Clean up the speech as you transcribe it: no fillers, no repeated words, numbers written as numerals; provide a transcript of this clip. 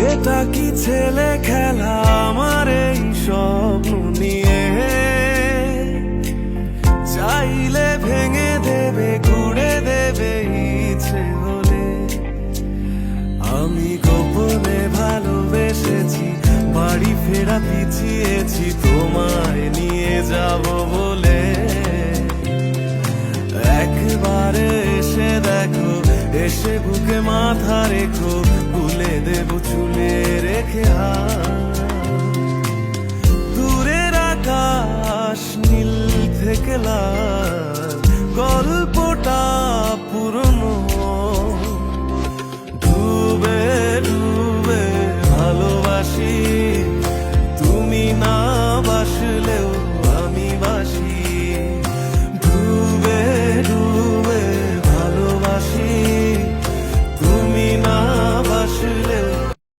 এটা কি ছেলে খেলা আমার এই স্বপ্ন নিয়ে? চাইলে ভেঙে দেবে, ঘুরে দেবে ইচ্ছে হলে। আমি গোপনে ভালোবেসেছি, বাড়ি ফেরা পিছিয়েছি তোমায় নিয়ে যাব বলে। একবারে এসে দেখো, এসে বুকে মাথা রেখো, ভুলে দেব চুলে রেখে হাত। দূরের আকাশ নীল থেকে লাল, গল্প